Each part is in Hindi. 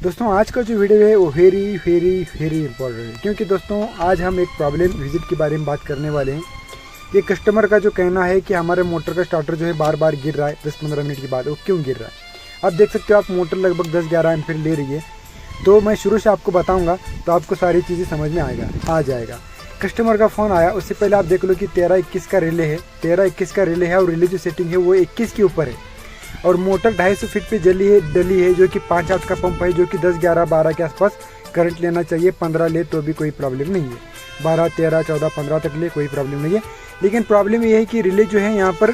दोस्तों आज का जो वीडियो है वो वेरी इंपॉर्टेंट है, क्योंकि दोस्तों आज हम एक प्रॉब्लम विजिट के बारे में बात करने वाले हैं। ये कस्टमर का जो कहना है कि हमारे मोटर का स्टार्टर जो है बार बार गिर रहा है 10-15 मिनट के बाद। वो क्यों गिर रहा है? आप देख सकते हो, आप मोटर लगभग 10-11 एम्पीयर ले रही है। तो मैं शुरू से आपको बताऊँगा तो आपको सारी चीज़ें समझ में आ जाएगा। कस्टमर का फ़ोन आया, उससे पहले आप देख लो कि 13-21 का रिले है, 13-21 का रिले है और रिले जो सेटिंग है वो 21 के ऊपर है और मोटर 250 फीट पे डली है जो कि 5 आवर्स का पंप है, जो कि 10, 11, 12 के आसपास करंट लेना चाहिए। 15 ले तो भी कोई प्रॉब्लम नहीं है, 12, 13, 14, 15 तक ले कोई प्रॉब्लम नहीं है। लेकिन प्रॉब्लम ये है कि रिले जो है यहाँ पर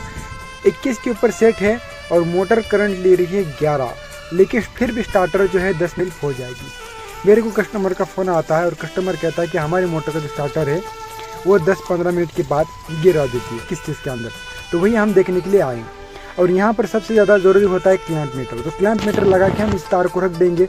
21 के ऊपर सेट है और मोटर करंट ले रही है 11, लेकिन फिर भी स्टार्टर जो है 10 मिनट हो जाएगी। मेरे को कस्टमर का फ़ोन आता है और कस्टमर कहता है कि हमारे मोटर का जो स्टार्टर है वो 10-15 मिनट के बाद गिरा देती है। किस चीज़ के अंदर? तो वही हम देखने के लिए आए। और यहाँ पर सबसे ज़्यादा ज़रूरी होता है क्लैंप मीटर। तो क्लैंप मीटर लगा के हम इस तार को रख देंगे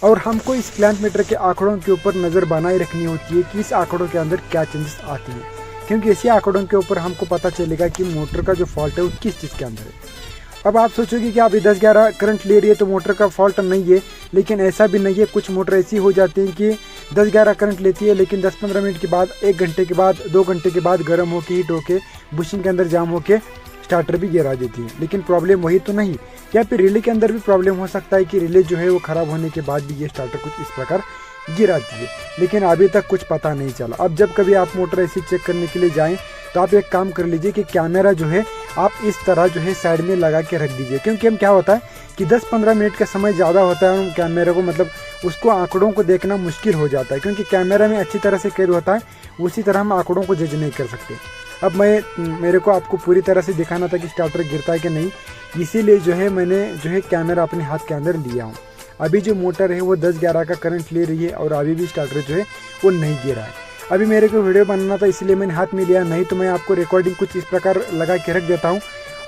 और हमको इस क्लैंप मीटर के आंकड़ों के ऊपर नज़र बनाए रखनी होती है कि इस आंकड़ों के अंदर क्या चेंजेस आती हैं, क्योंकि इसी आंकड़ों के ऊपर हमको पता चलेगा कि मोटर का जो फॉल्ट है वो किस चीज़ के अंदर है। अब आप सोचोगे कि आप 10-11 करंट ले रही है तो मोटर का फॉल्ट नहीं है, लेकिन ऐसा भी नहीं है। कुछ मोटर ऐसी हो जाती हैं कि 10-11 करंट लेती है, लेकिन 10-15 मिनट के बाद, 1 घंटे के बाद, 2 घंटे के बाद गर्म होकर हीट होके बुशिंग के अंदर जाम होके स्टार्टर भी गिरा देती है। लेकिन प्रॉब्लम वही तो नहीं, या फिर रिले के अंदर भी प्रॉब्लम हो सकता है कि रिले जो है वो ख़राब होने के बाद भी ये स्टार्टर कुछ इस प्रकार गिराती है, लेकिन अभी तक कुछ पता नहीं चला। अब जब कभी आप मोटर ऐसी चेक करने के लिए जाएं तो आप एक काम कर लीजिए कि कैमरा जो है आप इस तरह जो है साइड में लगा के रख दीजिए, क्योंकि हम क्या होता है कि 10-15 मिनट का समय ज़्यादा होता है, कैमरे को मतलब उसको आंकड़ों को देखना मुश्किल हो जाता है, क्योंकि कैमरा में अच्छी तरह से कैद होता है, उसी तरह हम आंकड़ों को जज नहीं कर सकते। अब मेरे को आपको पूरी तरह से दिखाना था कि स्टार्टर गिरता है कि नहीं, इसीलिए जो है मैंने जो है कैमरा अपने हाथ के अंदर लिया हूँ। अभी जो मोटर है वो 10-11 का करंट ले रही है और अभी भी स्टार्टर जो है वो नहीं गिरा है। अभी मेरे को वीडियो बनाना था इसलिए मैंने हाथ में लिया, नहीं तो मैं आपको रिकॉर्डिंग कुछ इस प्रकार लगा के रख देता हूँ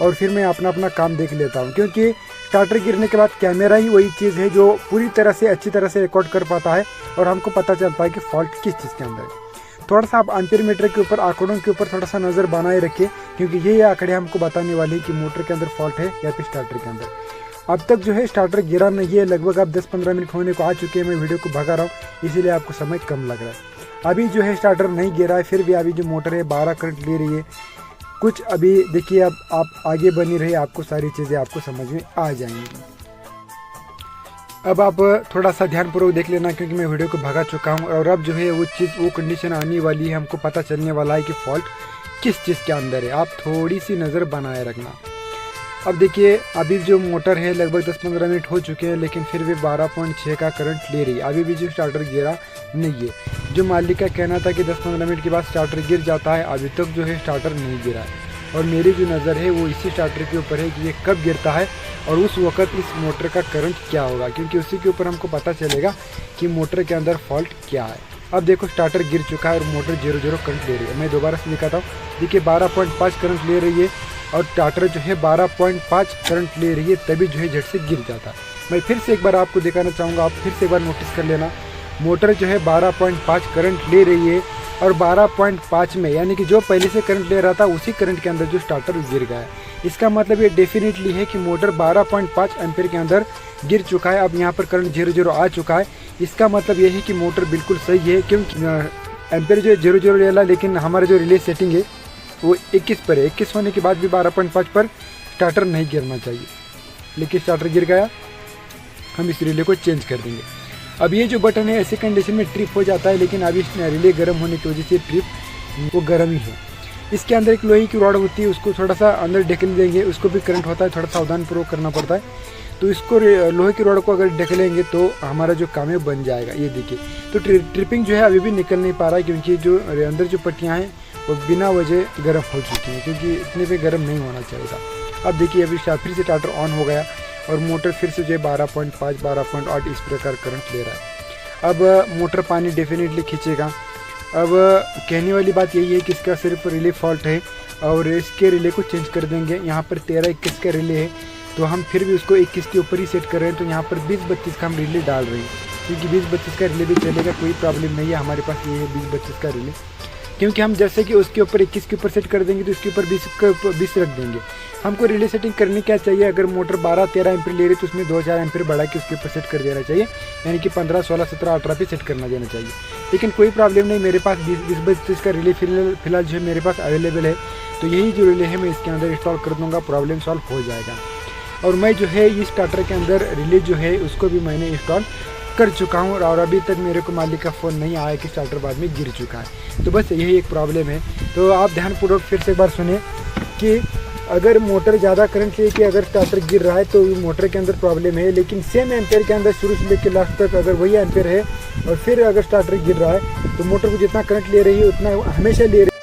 और फिर मैं अपना काम देख लेता हूँ, क्योंकि स्टार्टर गिरने के बाद कैमरा ही वही चीज़ है जो पूरी तरह से अच्छी तरह से रिकॉर्ड कर पाता है और हमको पता चलता है कि फॉल्ट किस चीज़ के अंदर है। थोड़ा सा आप एम्पीयर मीटर के ऊपर, आंकड़ों के ऊपर थोड़ा सा नज़र बनाए रखिए, क्योंकि ये आंकड़े हमको बताने वाले हैं कि मोटर के अंदर फॉल्ट है या फिर स्टार्टर के अंदर। अब तक जो है स्टार्टर गिरा नहीं है, लगभग अब 10-15 मिनट होने को आ चुके हैं। मैं वीडियो को भगा रहा हूँ, इसीलिए आपको समय कम लग रहा है। अभी जो है स्टार्टर नहीं गिरा है, फिर भी अभी जो मोटर है 12 करंट ले रही है कुछ। अभी देखिए, अब आप आगे बनी रही, आपको सारी चीज़ें आपको समझ में आ जाएंगी। अब आप थोड़ा सा ध्यानपूर्वक देख लेना, क्योंकि मैं वीडियो को भगा चुका हूं और अब जो है वो कंडीशन आने वाली है, हमको पता चलने वाला है कि फॉल्ट किस चीज़ के अंदर है। आप थोड़ी सी नज़र बनाए रखना। अब देखिए, अभी जो मोटर है लगभग 10-15 मिनट हो चुके हैं, लेकिन फिर भी 12.6 का करंट ले रही है। अभी भी जो स्टार्टर गिरा नहीं है। जो मालिक का कहना था कि 10-15 मिनट के बाद स्टार्टर गिर जाता है, अभी तक जो है स्टार्टर नहीं गिरा है और मेरी जो नज़र है वो इसी स्टार्टर के ऊपर है कि ये कब गिरता है और उस वक्त इस मोटर का करंट क्या होगा, क्योंकि उसी के ऊपर हमको पता चलेगा कि मोटर के अंदर फॉल्ट क्या है। अब देखो, स्टार्टर गिर चुका है और मोटर 0-0 करंट ले रही है। मैं दोबारा से दिखाता हूँ। देखिए, 12.5 करंट ले रही है और स्टार्टर जो है 12.5 करंट ले रही है, तभी जो है झट से गिर जाता है। मैं फिर से एक बार आपको दिखाना चाहूँगा, आप फिर से एक बार नोटिस कर लेना। मोटर जो है 12.5 करंट ले रही है और 12.5 में, यानी कि जो पहले से करंट ले रहा था उसी करंट के अंदर जो स्टार्टर गिर गया है। इसका मतलब ये डेफिनेटली है कि मोटर 12.5 एम्पीयर के अंदर गिर चुका है। अब यहाँ पर करंट 0-0 आ चुका है। इसका मतलब ये है कि मोटर बिल्कुल सही है, क्योंकि एम्पीयर जो है 0-0 ले रहा, लेकिन हमारा जो रिले सेटिंग है वो 21 पर है। 21 होने के बाद भी 12.5 पर स्टार्टर नहीं गिरना चाहिए, लेकिन स्टार्टर गिर गया। हम इस रिले को चेंज कर देंगे। अब ये जो बटन है ऐसे कंडीशन में ट्रिप हो जाता है, लेकिन अभी रिले गर्म होने की वजह से ट्रिप वो गर्म ही है। इसके अंदर एक लोहे की रॉड होती है, उसको थोड़ा सा अंदर ढकेल देंगे, उसको भी करंट होता है, थोड़ा सावधानपूर्वक करना पड़ता है। तो इसको लोहे की रॉड को अगर ढकेलेंगे तो हमारा जो काम है बन जाएगा। ये देखिए, तो ट्रिपिंग जो है अभी भी निकल नहीं पा रहा है, क्योंकि जो अंदर जो पट्टियाँ हैं वो बिना वजह गर्म हो चुकी हैं, क्योंकि इतने पे गर्म नहीं होना चाहिए था। अब देखिए, अभी फिर से स्टार्टर ऑन हो गया और मोटर फिर से जो है 12.5, 12.8 इस प्रकार करंट ले रहा है। अब मोटर पानी डेफिनेटली खींचेगा। अब कहने वाली बात यही है कि इसका सिर्फ रिले फॉल्ट है और इसके रिले को चेंज कर देंगे। यहाँ पर 13-21 का रिले है, तो हम फिर भी उसको 21 के ऊपर ही सेट कर रहे हैं। तो यहाँ पर 20-32 का हम रिले डाल रहे हैं, क्योंकि 20-32 का रिले भी चलेगा, कोई प्रॉब्लम नहीं है। हमारे पास ये है 20-32 का रिले। क्योंकि हम जैसे कि उसके ऊपर 21 के ऊपर सेट कर देंगे तो इसके ऊपर 20 रख देंगे। हमको रिले सेटिंग करनी क्या चाहिए, अगर मोटर 12-13 एम्पीयर ले रही है तो उसमें 2-4 एम्पीयर बढ़ा के उसके ऊपर सेट कर देना चाहिए, यानी कि 15, 16, 17, 18 पे सेट करना देना चाहिए। लेकिन कोई प्रॉब्लम नहीं, मेरे पास 20-22 का रिले फिलहाल जो है मेरे पास अवेलेबल है, तो यही जो रिले है मैं इसके अंदर इंस्टॉल कर दूँगा, प्रॉब्लम सॉल्व हो जाएगा। और मैं जो है इस स्टार्टर के अंदर रिले जो है उसको भी मैंने इंस्टॉल कर चुका हूँ और अभी तक मेरे को मालिक का फ़ोन नहीं आया कि स्टार्टर बाद में गिर चुका है। तो बस यही एक प्रॉब्लम है। तो आप ध्यानपूर्वक फिर से एक बार सुने कि अगर मोटर ज़्यादा करंट लेके अगर स्टार्टर गिर रहा है तो मोटर के अंदर प्रॉब्लम है, लेकिन सेम एम्पेयर के अंदर शुरू से लेकर लास्ट तक अगर वही एम्पेयर है और फिर अगर स्टार्टर गिर रहा है तो मोटर को जितना करंट ले रही है उतना हमेशा ले रही है।